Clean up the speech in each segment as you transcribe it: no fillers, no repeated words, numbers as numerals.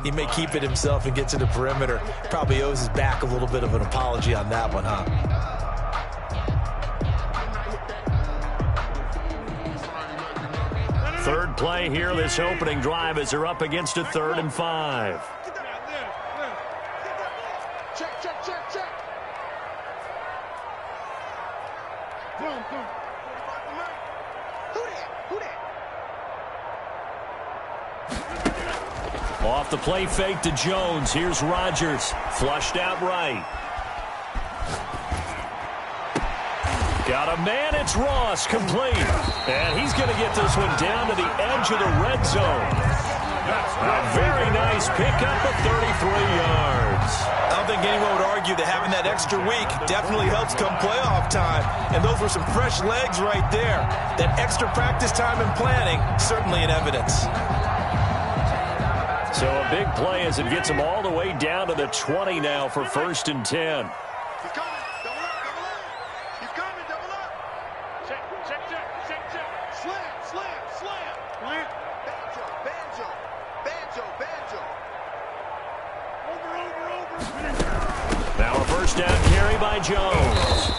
He may keep it himself and get to the perimeter. Probably owes his back a little bit of an apology on that one, huh? Third play here, this opening drive as they're up against a 3rd and 5. Check. Boom. Who that? Off the play fake to Jones. Here's Rodgers. Flushed out right. Got a man. It's Ross. Complete. And he's going to get this one down to the edge of the red zone. A very nice pickup of 33 yards. I don't think anyone would argue that having that extra week definitely helps come playoff time. And those were some fresh legs right there. That extra practice time and planning, certainly in evidence. So a big play as it gets them all the way down to the 20 now for 1st and 10. Now a first down carry by Jones.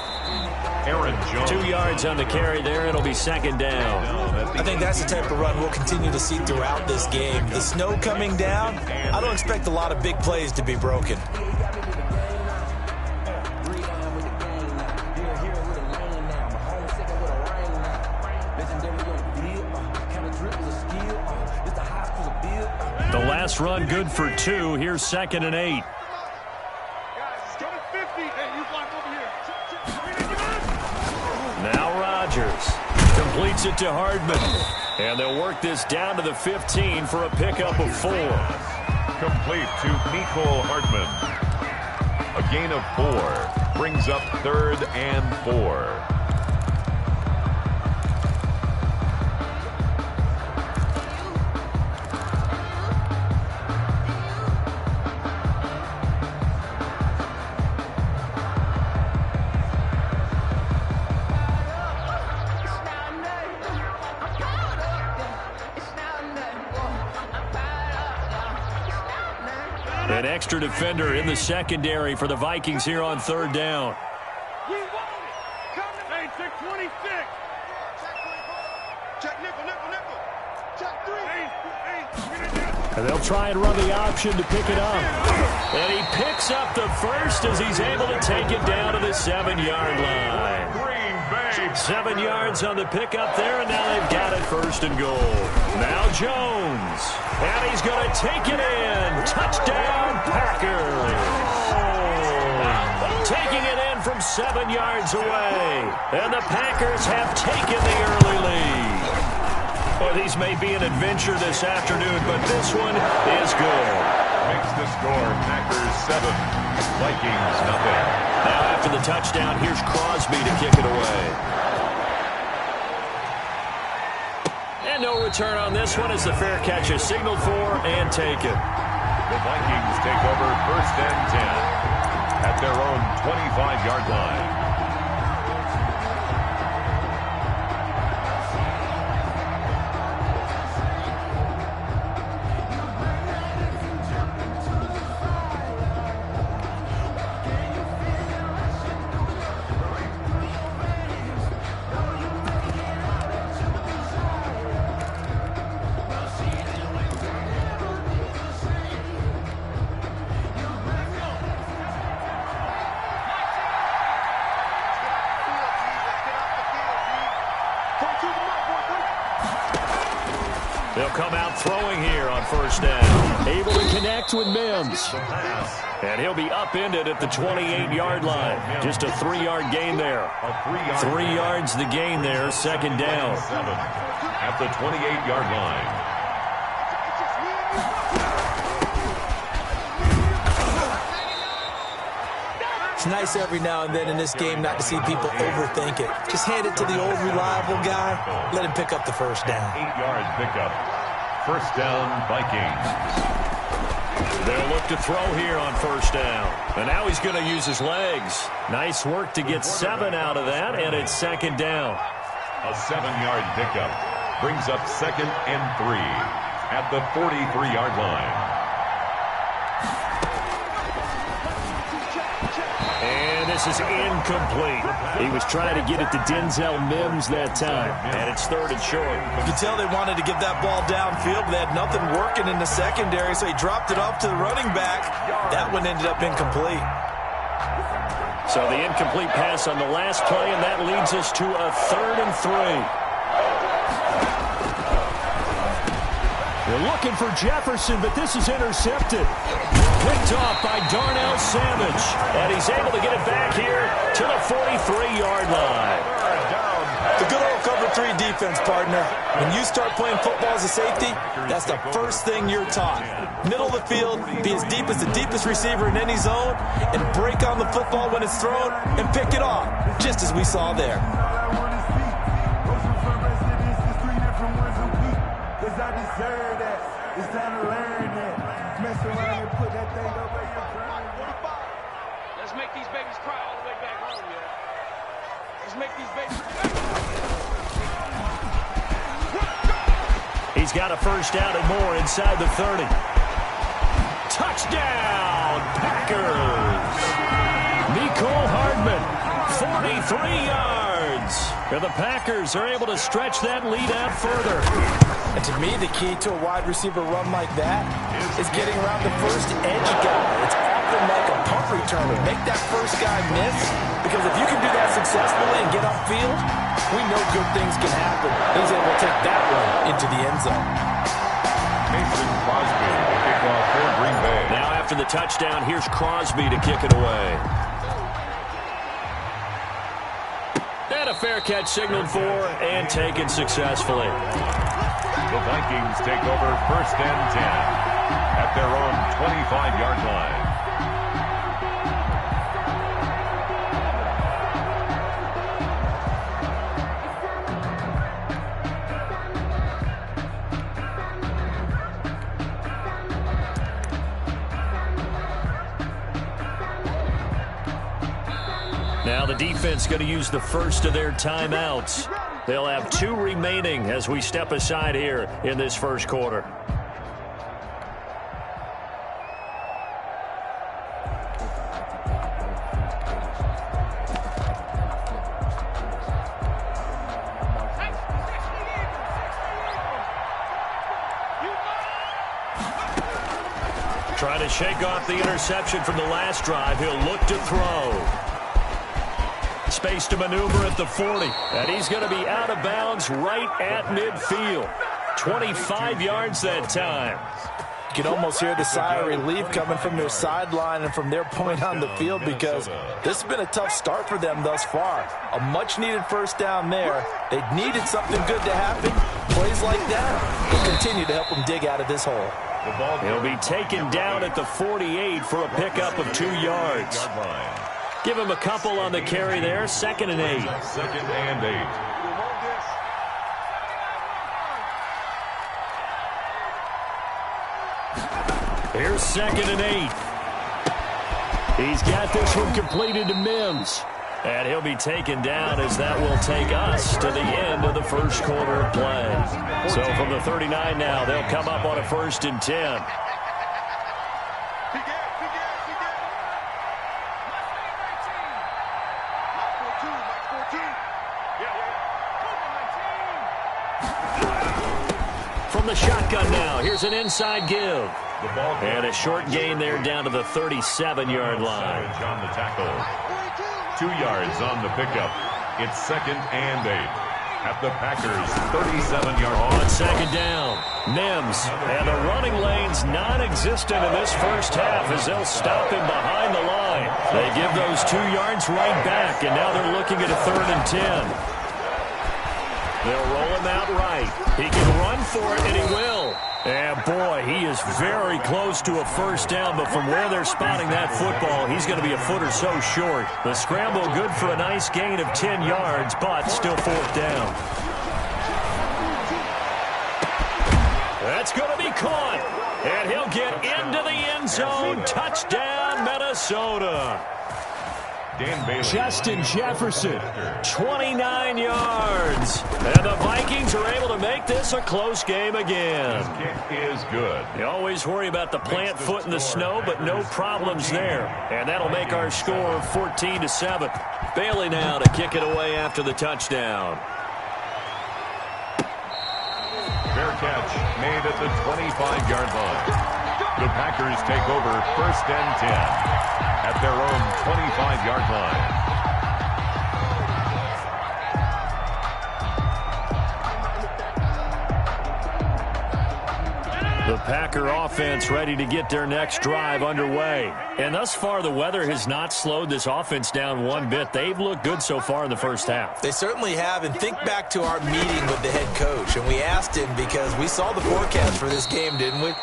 Aaron Jones. 2 yards on the carry there. It'll be 2nd down. I think that's the type of run we'll continue to see throughout this game. The snow coming down, I don't expect a lot of big plays to be broken. The last run good for 2. Here's 2nd and 8. Now Rodgers completes it to Hardman. And they'll work this down to the 15 for a pickup of 4. Complete to Mecole Hardman. A gain of 4. Brings up 3rd and 4. An extra defender in the secondary for the Vikings here on 3rd down. We want it. Coming. Hey, check 26. Check nickel. Check 3. And they'll try and run the option to pick it up. And he picks up the first as he's able to take it down to the 7-yard line. 7 yards on the pickup there, and now they've got it 1st and goal. Now Jones. And he's going to take it in. Touchdown, Packers. Taking it in from 7 yards away. And the Packers have taken the early lead. Well, these may be an adventure this afternoon, but this one is good. Makes the score Packers 7, Vikings nothing. Now after the touchdown, here's Crosby to kick it away. And no return on this one as the fair catch is signaled for and taken. The Vikings take over 1st and 10 at their own 25-yard line. They'll come out throwing here on 1st down. Able to connect with Mims. And he'll be upended at the 28-yard line. Just a 3-yard gain there. 3 yards the gain there, 2nd down. At the 28-yard line. It's nice every now and then in this game not to see people overthink it. Just hand it to the old reliable guy. Let him pick up the 1st down. 8-yard pickup. 1st down, Vikings. They'll look to throw here on 1st down. And now he's going to use his legs. Nice work to get 7 out of that, and it's 2nd down. A 7-yard pickup. Brings up 2nd and 3 at the 43-yard line. this is incomplete. He was trying to get it to Denzel Mims that time, and it's 3rd and short. You can tell they wanted to get that ball downfield, but they had nothing working in the secondary, so he dropped it off to the running back. That one ended up incomplete. So the incomplete pass on the last play, and that leads us to a 3rd and 3. They're looking for Jefferson, but this is intercepted. Picked off by Darnell Savage. And he's able to get it back here to the 43-yard line. The good old cover 3 defense, partner. When you start playing football as a safety, that's the first thing you're taught. Middle of the field, be as deep as the deepest receiver in any zone, and break on the football when it's thrown and pick it off, just as we saw there. Let's make these babies cry all the way back home, yeah. Let's make these babies cry. He's got a first down and more inside the 30. Touchdown, Packers! Mecole Hardman, 43 yards. And the Packers are able to stretch that lead out further. And to me, the key to a wide receiver run like that is getting around the first edge guy. It's often like a punt returner. Make that first guy miss, because if you can do that successfully and get upfield, we know good things can happen. He's able to take that one into the end zone. Mason Crosby, kickoff for Green Bay. Now after the touchdown, here's Crosby to kick it away. And a fair catch signaled for and taken successfully. The Vikings take over 1st and 10 at their own 25-yard line. Now the defense going to use the first of their timeouts. They'll have 2 remaining as we step aside here in this first quarter. Trying to shake off the interception from the last drive. He'll look to throw. Space to maneuver at the 40. And he's going to be out of bounds right at midfield. 25 yards that time. You can almost hear the sigh of relief coming from their sideline and from their point on the field, because this has been a tough start for them thus far. A much-needed first down there. They needed something good to happen. Plays like that will continue to help them dig out of this hole. He'll be taken down at the 48 for a pickup of 2 yards. Give him a couple on the carry there. 2nd and 8. 2nd and 8. Here's 2nd and 8. He's got this one completed to Mims. And he'll be taken down as that will take us to the end of the first quarter of play. So from the 39 now, they'll come up on a 1st and 10. From the shotgun now, here's an inside give. And a short gain there down to the 37-yard line. On the tackle. 2 yards on the pickup. It's 2nd and 8 at the Packers' 37-yard line. On 2nd down, Mims. And the running lane's non-existent in this first half as they'll stop him behind the line. They give those 2 yards right back, and now they're looking at a 3rd and 10. They'll roll him out right. He can run for it, and he will. And, boy, he is very close to a first down, but from where they're spotting that football, he's going to be a foot or so short. The scramble good for a nice gain of 10 yards, but still 4th down. That's going to be caught, and he'll get into the end zone. Touchdown, Minnesota. Justin Jefferson, 29 yards. And the Vikings are able to make this a close game again. His kick is good. You always worry about the plant foot in the snow, but no problems there. And that'll make our score 14-7. Bailey now to kick it away after the touchdown. Fair catch made at the 25-yard line. The Packers take over 1st and 10 at their own 25-yard line. The Packer offense ready to get their next drive underway. And thus far, the weather has not slowed this offense down one bit. They've looked good so far in the first half. They certainly have. And think back to our meeting with the head coach. And we asked him because we saw the forecast for this game, didn't we?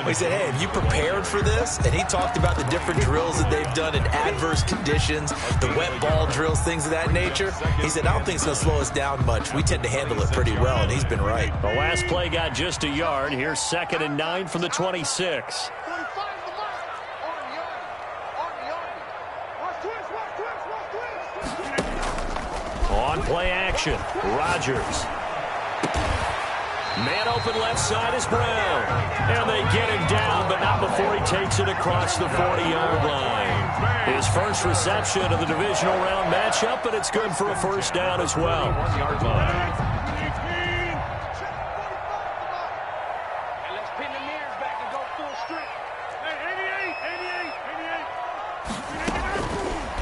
We said, hey, have you prepared for this? And he talked about the different drills that they've done in adverse conditions, the wet ball drills, things of that nature. He said, I don't think it's going to slow us down much. We tend to handle it pretty well, and he's been right. The last play got just a yard. Here's 2nd and 9 from the 26. On play action, Rodgers. Man open left side is Brown. And they get him down, but not before he takes it across the 40-yard line. His first reception of the divisional round matchup, but it's good for a first down as well. 1-yard line. And let's pin the mirrors back and go full strength. Hey,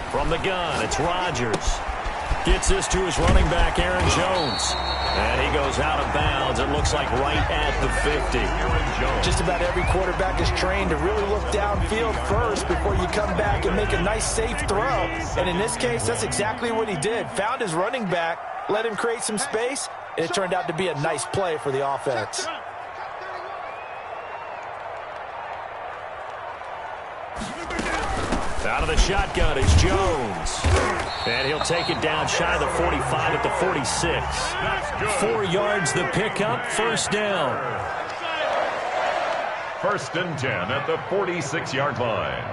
88. From the gun, it's Rodgers. Gets this to his running back, Aaron Jones. And he goes out of bounds. It looks like right at the 50. Just about every quarterback is trained to really look downfield first before you come back and make a nice, safe throw. And in this case, that's exactly what he did. Found his running back, let him create some space, and it turned out to be a nice play for the offense. Out of the shotgun is Jones. And he'll take it down shy of the 45 at the 46. 4 yards the pickup, first down. 1st and 10 at the 46-yard line.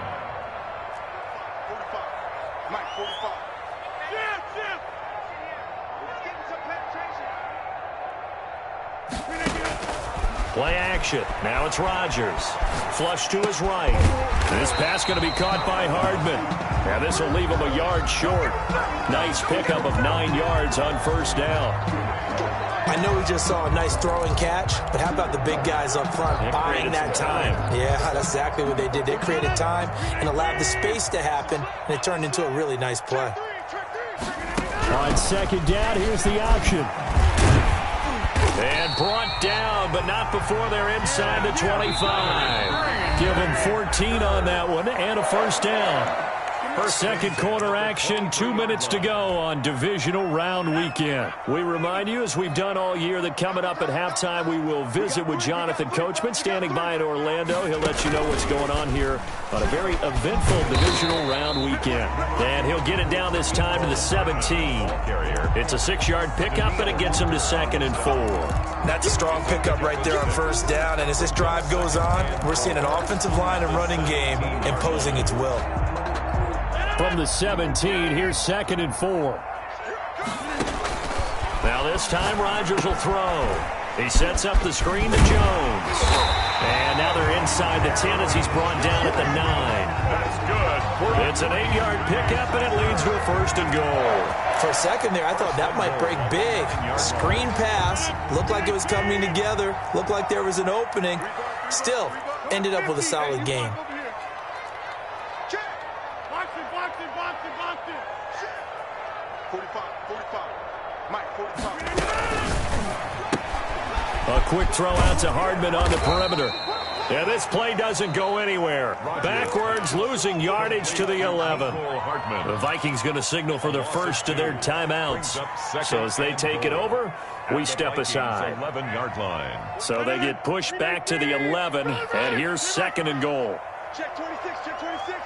45. Mike, 45. Play action. Now it's Rodgers. Flush to his right. This pass going to be caught by Hardman. And this will leave him a yard short. Nice pickup of 9 yards on first down. I know we just saw a nice throwing catch, but how about the big guys up front buying that time? Yeah, that's exactly what they did. They created time and allowed the space to happen, and it turned into a really nice play. On 2nd down, here's the option. And brought down, but not before they're inside the 25. Give him 14 on that one and a first down. Second quarter action, 2 minutes to go on divisional round weekend. We remind you, as we've done all year, that coming up at halftime, we will visit with Jonathan Coachman standing by in Orlando. He'll let you know what's going on here on a very eventful divisional round weekend. And he'll get it down this time to the 17. It's a 6-yard pickup, and it gets him to 2nd and 4. That's a strong pickup right there on first down. And as this drive goes on, we're seeing an offensive line and running game imposing its will. From the 17, here's 2nd and 4. Now this time Rodgers will throw. He sets up the screen to Jones. And now they're inside the 10 as he's brought down at the 9. That's good. It's an 8-yard pickup, and it leads to a 1st and goal. For a second there, I thought that might break big. Screen pass. Looked like it was coming together. Looked like there was an opening. Still, ended up with a solid game. A quick throw out to Hardman on the perimeter. Yeah, this play doesn't go anywhere. Backwards, losing yardage to the 11. The Vikings going to signal for the first of their timeouts. So as they take it over, we step aside. 11-yard line. So they get pushed back to the 11, and here's 2nd and goal. Check 26, check 26.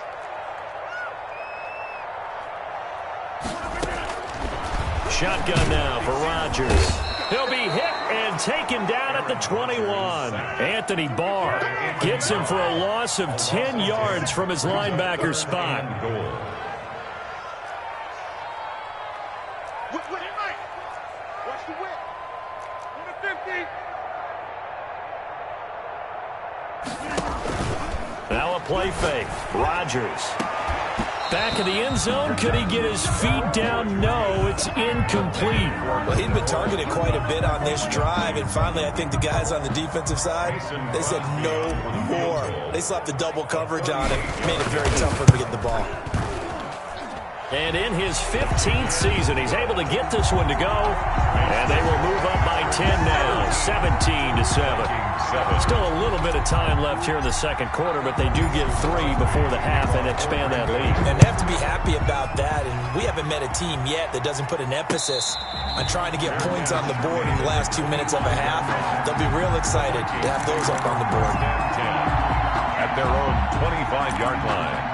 Shotgun now for Rodgers. He'll be hit and taken down at the 21. Anthony Barr gets him for a loss of 10 yards from his linebacker spot. Now a play fake. Rodgers. Back in the end zone. Could he get his feet down? No, it's incomplete. Well, he'd been targeted quite a bit on this drive, and finally I think the guys on the defensive side, they said no more. They slapped the double coverage on him, made it very tough for him to get the ball. And in his 15th season, he's able to get this one to go. And they will move up by 10 now, 17-7. Still a little bit of time left here in the second quarter, but they do get 3 before the half and expand that lead. And they have to be happy about that. And we haven't met a team yet that doesn't put an emphasis on trying to get points on the board in the last 2 minutes of a half. They'll be real excited to have those up on the board. At their own 25-yard line.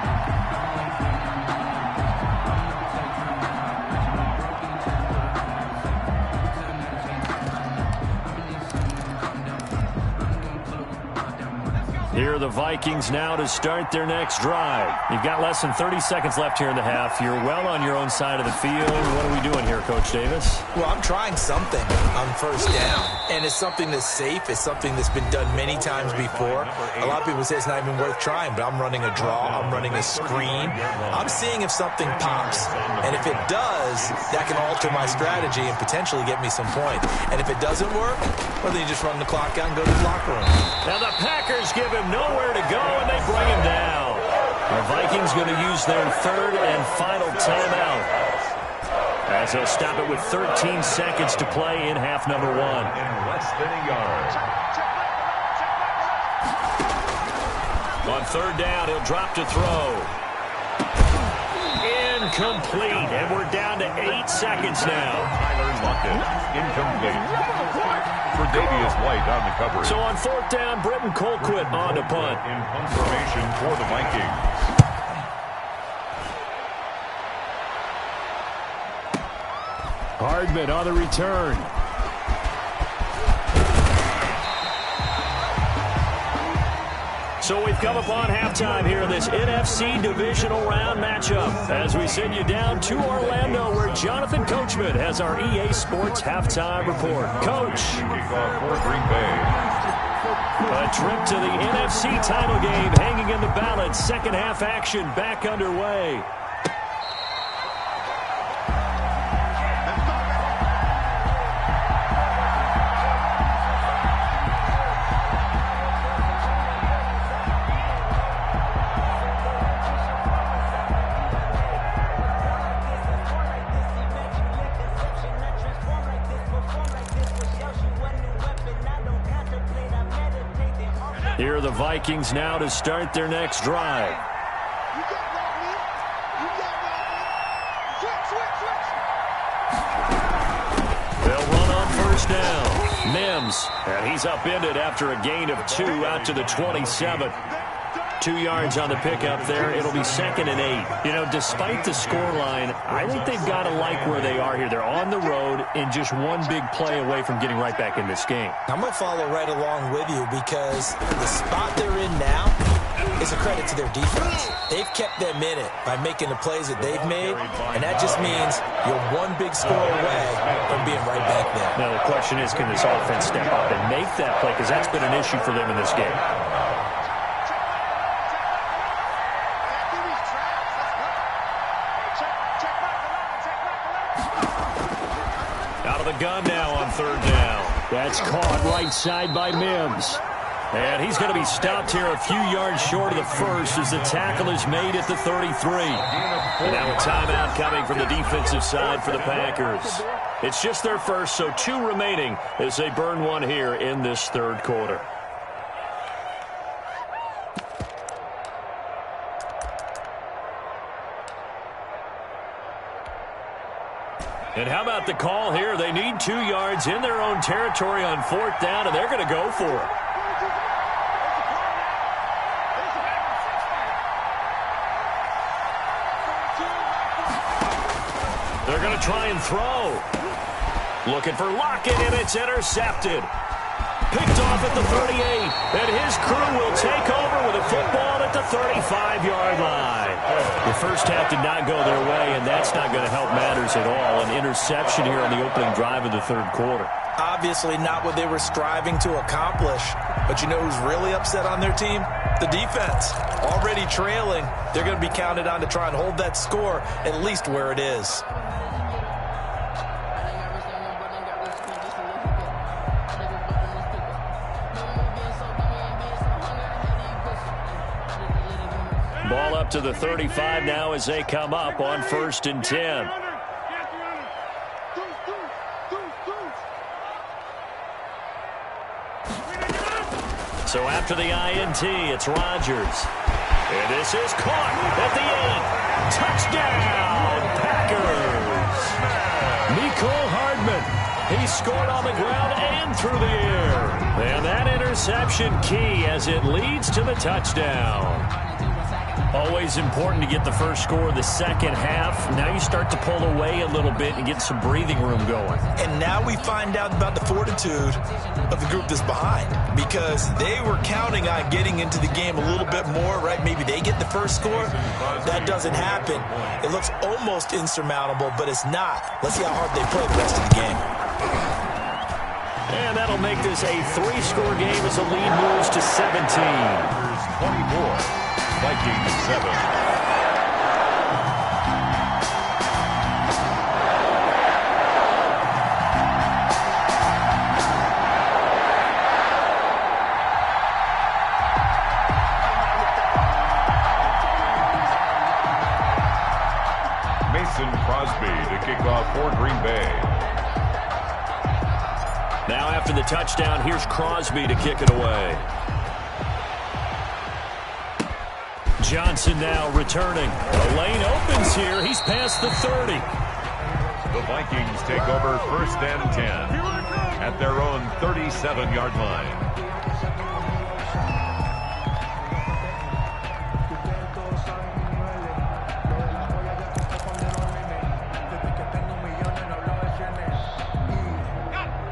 Here are the Vikings now to start their next drive. You've got less than 30 seconds left here in the half. You're well on your own side of the field. What are we doing here, Coach Davis? Well, I'm trying something on first down, and it's something that's safe. It's something that's been done many times before. A lot of people say it's not even worth trying, but I'm running a draw. I'm running a screen. I'm seeing if something pops, and if it does, that can alter my strategy and potentially get me some points. And if it doesn't work, well, then you just run the clock out and go to the locker room. Now the Packers give him nowhere to go, and they bring him down. The Vikings going to use their third and final timeout, as they'll stop it with 13 seconds to play in half number 1. In less than a yard. On third down, he'll drop to throw. Incomplete, and we're down to 8 seconds now. Tyler Lockett, incomplete. For Davius White on the cover. So on fourth down, Britton Colquitt on to punt. In punt formation for the Vikings. Hardman on the return. So we've come upon halftime here in this NFC divisional round matchup as we send you down to Orlando where Jonathan Coachman has our EA Sports halftime report. Coach. Kickoff for Green Bay. A trip to the NFC title game hanging in the balance. Second half action back underway. Here are the Vikings now to start their next drive. They'll run on first down. Mims, and he's upended after a gain of 2 out to the 27. 2 yards on the pickup there. It'll be 2nd and 8. You know, despite the scoreline, I think they've got to like where they are here. They're on the road and just one big play away from getting right back in this game. I'm going to follow right along with you because the spot they're in now is a credit to their defense. They've kept them in it by making the plays that they've made, and that just means you're one big score away from being right back there. Now, the question is, can this offense step up and make that play? Because that's been an issue for them in this game. Gun now on third down. That's caught right side by Mims. And he's going to be stopped here a few yards short of the first as the tackle is made at the 33. And now a timeout coming from the defensive side for the Packers. It's just their first, so 2 remaining as they burn one here in this third quarter. And how about the call here? They need 2 yards in their own territory on fourth down, and they're going to go for it. They're going to try and throw. Looking for Lockett, and it's intercepted. Picked off at the 38, and his crew will take over with a football at the 35-yard line. The first half did not go their way, and that's not going to help matters at all. An interception here on the opening drive of the third quarter. Obviously not what they were striving to accomplish, but you know who's really upset on their team? The defense already trailing. They're going to be counted on to try and hold that score at least where it is. Ball up to the 35 now as they come up on 1st and 10. So after the INT, it's Rodgers. And this is caught at the 8. Touchdown, Packers. Mecole Hardman. He scored on the ground and through the air. And that interception key as it leads to the touchdown. Always important to get the first score of the second half. Now you start to pull away a little bit and get some breathing room going. And now we find out about the fortitude of the group that's behind, because they were counting on getting into the game a little bit more, right? Maybe they get the first score. That doesn't happen. It looks almost insurmountable, but it's not. Let's see how hard they play the rest of the game. And that'll make this a 3-score game as the lead moves to 17. Here's 24. Vikings 7. Mason Crosby to kick off for Green Bay. Now after the touchdown, here's Crosby to kick it away. Johnson now returning. The lane opens here. He's past the 30. The Vikings take over 1st and 10 at their own 37-yard line.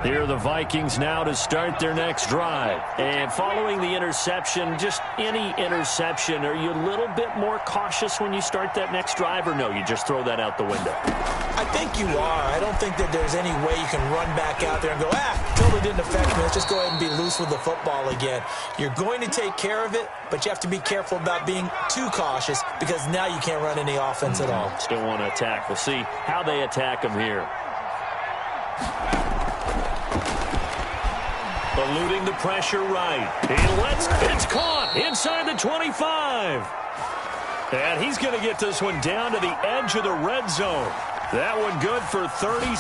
Here are the Vikings now to start their next drive. And following the interception, just any interception, are you a little bit more cautious when you start that next drive, or no, you just throw that out the window? I think you are. I don't think that there's any way you can run back out there and go, totally didn't affect me. Let's just go ahead and be loose with the football again. You're going to take care of it, but you have to be careful about being too cautious, because now you can't run any offense at all. Still want to attack. We'll see how they attack them here. Eluding the pressure right. It's caught inside the 25. And he's going to get this one down to the edge of the red zone. That one good for 37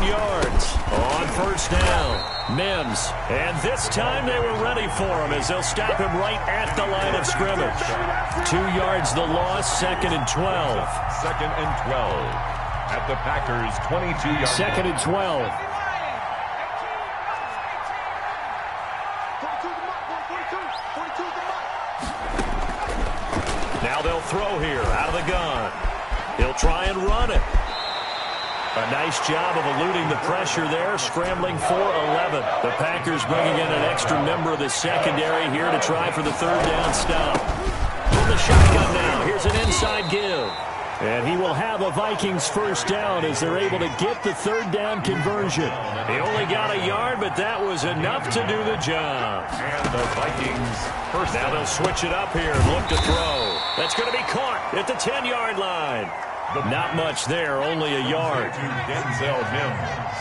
yards on 1st down. Mims. And this time they were ready for him as they'll stop him right at the line of scrimmage. 2 yards the loss, 2nd and 12. 2nd and 12 at the Packers' 22-yard line. 2nd and 12. Now they'll throw here out of the gun. He'll try and run it. A nice job of eluding the pressure there, scrambling for 11. The Packers bringing in an extra member of the secondary here to try for the 3rd down stop. From the shotgun now, here's an inside give. And he will have a Vikings 1st down as they're able to get the 3rd down conversion. He only got a yard, but that was enough to do the job. And the Vikings 1st Now they'll switch it up here and look to throw. That's going to be caught at the 10-yard line. Not much there, only a yard. To Denzel Mims.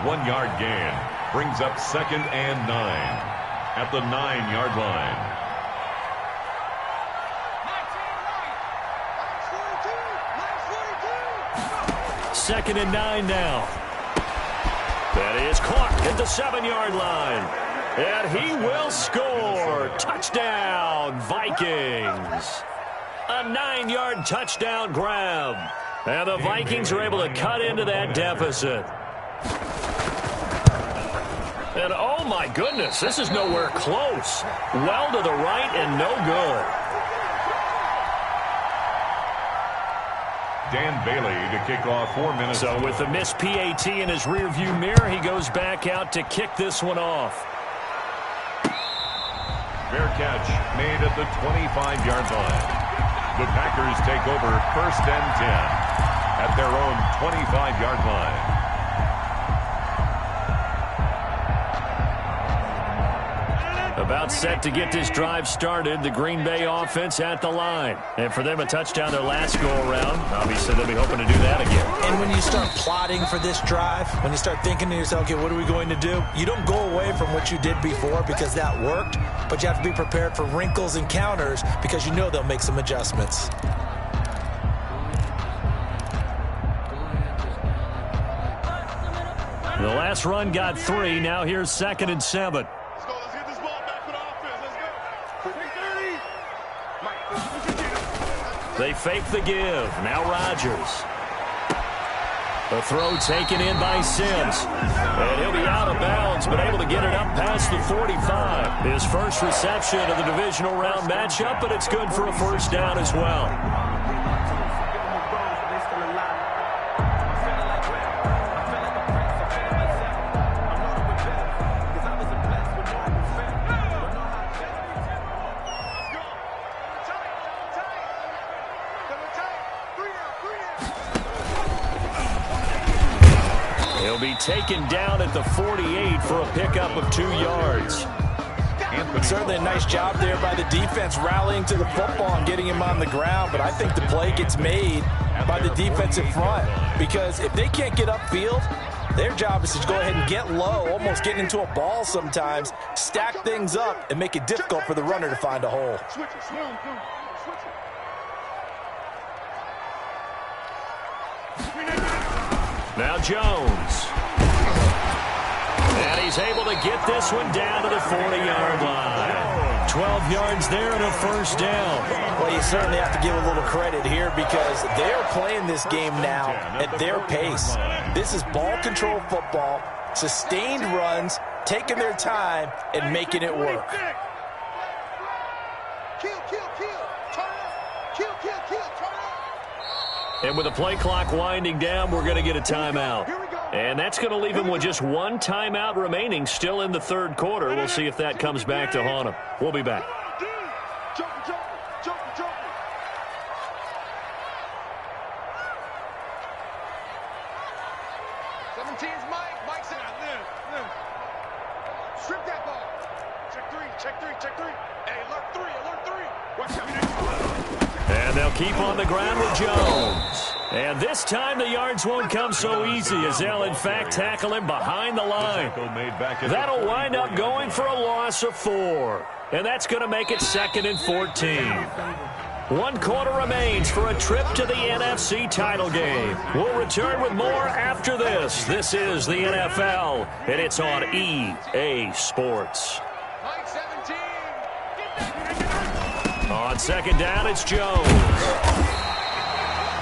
1-yard gain brings up 2nd and 9 at the 9-yard line. Second and 9 now. That is caught at the 7-yard line. And he will score. Touchdown, Vikings. A 9-yard touchdown grab. And the Vikings are able to cut into that deficit. And oh my goodness, this is nowhere close. Well to the right and no good. Dan Bailey to kick off for Minnesota. So with the missed PAT in his rearview mirror, he goes back out to kick this one off. Fair catch made at the 25-yard line. The Packers take over 1st and 10 at their own 25-yard line. About set to get this drive started, the Green Bay offense at the line. And for them, a touchdown their last go-around. Obviously, they'll be hoping to do that again. And when you start plotting for this drive, when you start thinking to yourself, okay, what are we going to do? You don't go away from what you did before because that worked, but you have to be prepared for wrinkles and counters because you know they'll make some adjustments. The last run got 3. Now here's 2nd and 7. Let's go. Let's get this ball back for the offense. Let's go. They fake the give. Now Rodgers. The throw taken in by Sims. And he'll be out of bounds, but able to get it up past the 45. His first reception of the divisional round matchup, but it's good for a first down as well. He'll be taken down at the 48 for a pickup of 2 yards. Certainly a nice job there by the defense rallying to the football and getting him on the ground, but I think the play gets made by the defensive front because if they can't get upfield, their job is to go ahead and get low, almost get into a ball sometimes, stack things up, and make it difficult for the runner to find a hole. Now Jones. And he's able to get this one down to the 40-yard line. 12 yards there and a first down. Well, you certainly have to give a little credit here because they're playing this game now at their pace. This is ball control football, sustained runs, taking their time, and making it work. And with the play clock winding down, we're going to get a timeout. And that's going to leave him with just 1 timeout remaining still in the third quarter. We'll see if that comes back to haunt him. We'll be back. Strip that ball. Check three. Hey, alert three. Watch out. And they'll keep on the ground with Jones. And this time the yards won't come so easy as they'll, in fact, tackle him behind the line. That'll wind up going for a loss of 4. And that's going to make it 2nd and 14. 1 quarter remains for a trip to the NFC title game. We'll return with more after this. This is the NFL, and it's on EA Sports. On 2nd down, it's Jones.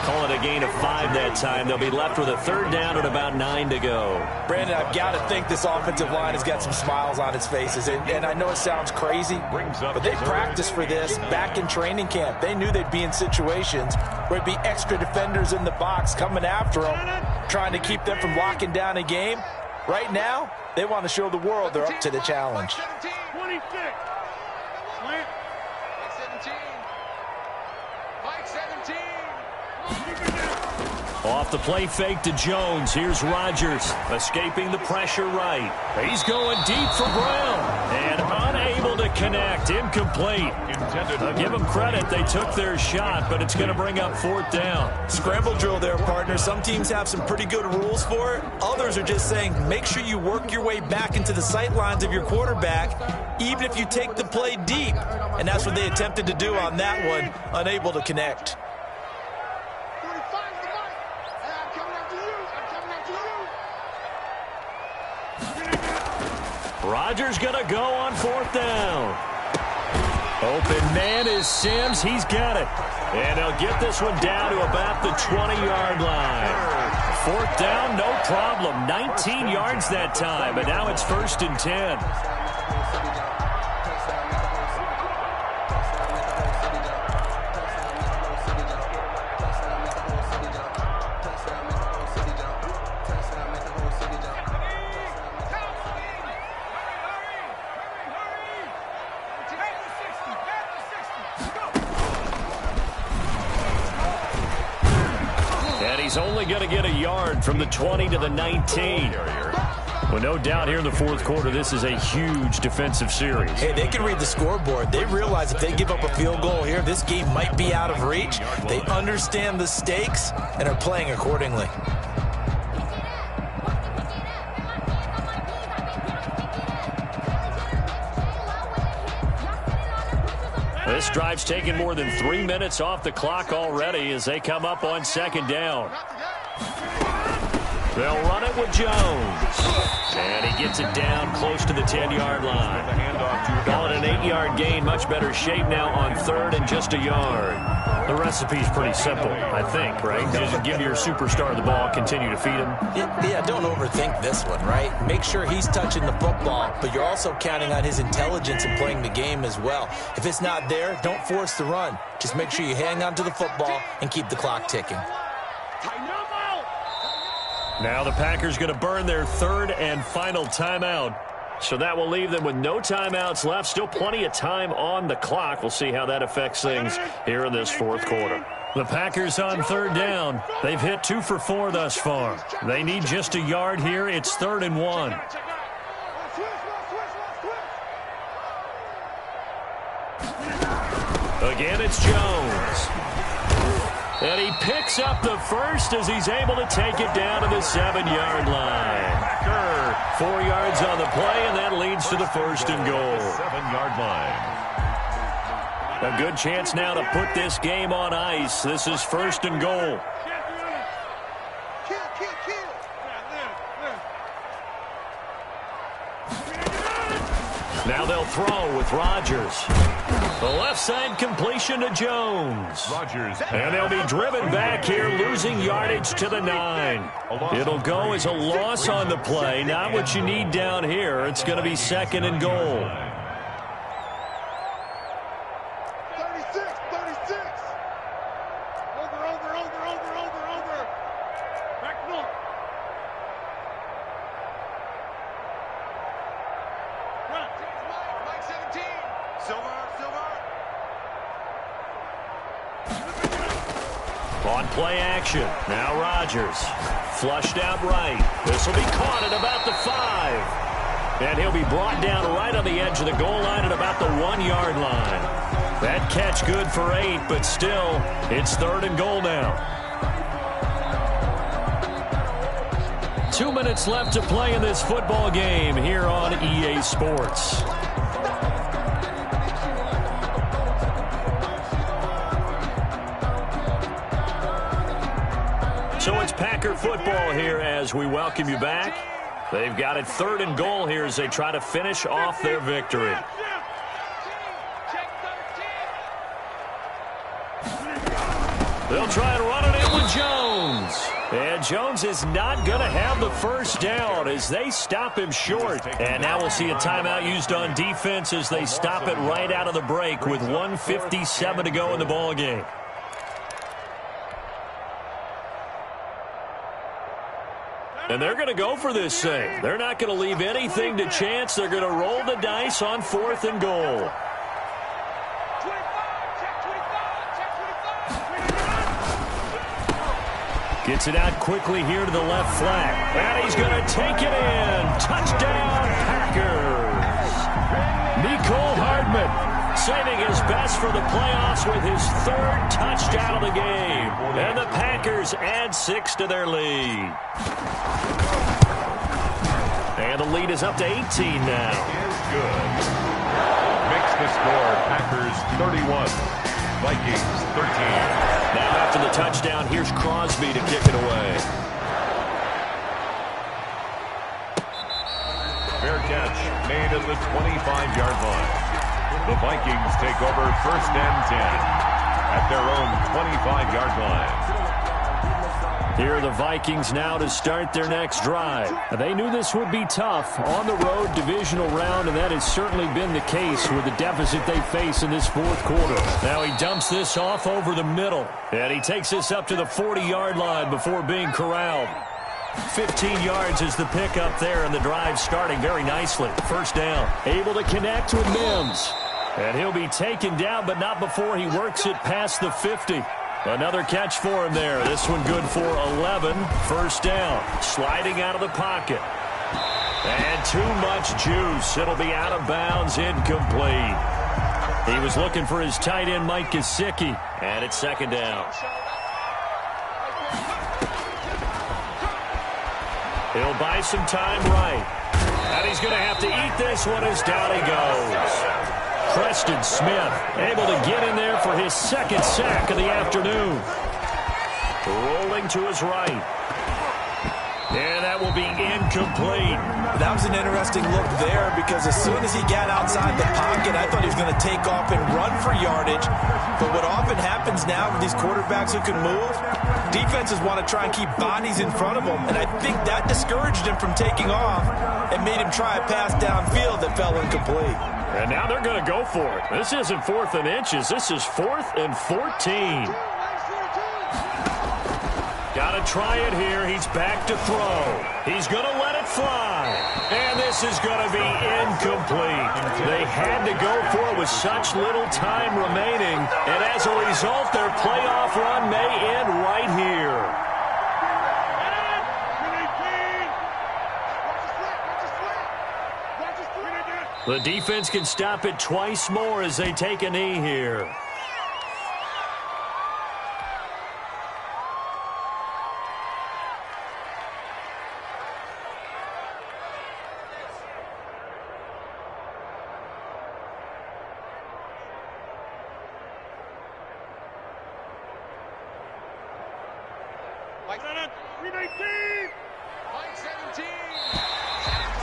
Call it a gain of 5 that time. They'll be left with a 3rd down and about 9 to go. Brandon, I've got to think this offensive line has got some smiles on its faces. And I know it sounds crazy, but they practiced for this back in training camp. They knew they'd be in situations where it'd be extra defenders in the box coming after them, trying to keep them from locking down a game. Right now, they want to show the world they're up to the challenge. 26. Off the play fake to Jones. Here's Rodgers escaping the pressure right. He's going deep for Brown. And unable to connect. Incomplete. I'll give them credit. They took their shot, but it's going to bring up 4th down. Scramble drill there, partner. Some teams have some pretty good rules for it. Others are just saying make sure you work your way back into the sight lines of your quarterback, even if you take the play deep. And that's what they attempted to do on that one, unable to connect. Rodgers going to go on 4th down. Open man is Sims. He's got it. And he'll get this one down to about the 20-yard line. 4th down, no problem. 19 yards that time, but now it's 1st and 10. He's only going to get a yard from the 20 to the 19. Well, no doubt here in the fourth quarter, this is a huge defensive series. Hey, they can read the scoreboard. They realize if they give up a field goal here, this game might be out of reach. They understand the stakes and are playing accordingly. This drive's taken more than 3 minutes off the clock already as they come up on second down. They'll run it with Jones. And he gets it down close to the 10-yard line. Call it an 8-yard gain. Much better shape now on third and just a yard. The recipe's pretty simple, I think, right? Just give your superstar the ball, continue to feed him. Yeah, don't overthink this one, right? Make sure he's touching the football, but you're also counting on his intelligence in playing the game as well. If it's not there, don't force the run. Just make sure you hang on to the football and keep the clock ticking. Now the Packers going to burn their third and final timeout. So that will leave them with no timeouts left. Still plenty of time on the clock. We'll see how that affects things here in this fourth quarter. The Packers on third down. They've hit 2 for 4 thus far. They need just a yard here. It's 3rd and 1. Again, it's Jones. And he picks up the first as he's able to take it down to the 7-yard line. 4 yards on the play, and that leads to the 1st and goal. 7-yard line. A good chance now to put this game on ice. This is 1st and goal. Now they'll throw with Rodgers. The left side completion to Jones. Rodgers. And they'll be driven back here, losing yardage to the 9. It'll go as a loss on the play. Not what you need down here. It's going to be 2nd and goal. 36. Over. Back north. Mike 17. Silver. On play action. Now Rodgers. Flushed out right. This will be caught at about the 5. And he'll be brought down right on the edge of the goal line at about the 1-yard line. That catch good for 8, but still, it's 3rd and goal now. 2 minutes left to play in this football game here on EA Sports. So it's Packer football here as we welcome you back. They've got it 3rd and goal here as they try to finish off their victory. They'll try and run it in with Jones. And Jones is not going to have the first down as they stop him short. And now we'll see a timeout used on defense as they stop it right out of the break with 1:57 to go in the ball game. And they're going to go for this thing. They're not going to leave anything to chance. They're going to roll the dice on 4th and goal. Gets it out quickly here to the left flat. And he's going to take it in. Touchdown, Packers. Mecole Hardman saving his best for the playoffs with his 3rd touchdown of the game. And the Packers add 6 to their lead. And the lead is up to 18 now. Is good. Makes the score Packers 31, Vikings 13. Now after the touchdown, here's Crosby to kick it away. Fair catch made at the 25-yard line. The Vikings take over 1st and 10 at their own 25-yard line. Here are the Vikings now to start their next drive. They knew this would be tough on the road divisional round, and that has certainly been the case with the deficit they face in this fourth quarter. Now he dumps this off over the middle, and he takes this up to the 40-yard line before being corralled. 15 yards is the pickup there, and the drive starting very nicely. 1st down. Able to connect with Mims. And he'll be taken down, but not before he works it past the 50. Another catch for him there. This one good for 11. 1st down. Sliding out of the pocket. And too much juice. It'll be out of bounds, incomplete. He was looking for his tight end, Mike Gesicki. And it's second down. He'll buy some time right. And he's going to have to eat this one as down he goes. Preston Smith able to get in there for his second sack of the afternoon. Rolling to his right. And that will be incomplete. That was an interesting look there because as soon as he got outside the pocket, I thought he was going to take off and run for yardage. But what often happens now with these quarterbacks who can move, defenses want to try and keep bodies in front of them. And I think that discouraged him from taking off and made him try a pass downfield that fell incomplete. And now they're going to go for it. This isn't 4th and inches. This is 4th and 14. Got to try it here. He's back to throw. He's going to let it fly. And this is going to be incomplete. They had to go for it with such little time remaining. And as a result, their playoff run may end right here. The defense can stop it twice more as they take a knee here.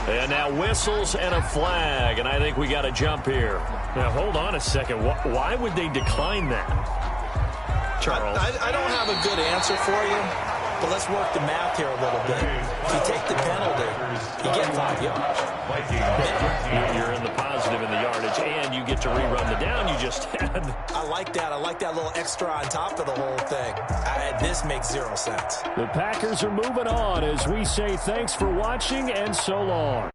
And now whistles and a flag, and I think we got to jump here. Now, hold on a second. Why would they decline that? Charles? I don't have a good answer for you, but let's work the math here a little bit. If you take the penalty, you get 5 yards. You're in the positive in the yardage, and you get to rerun the down you just had. I like that. I like that little extra on top of the whole thing. This makes 0 sense. The Packers are moving on as we say thanks for watching and so long.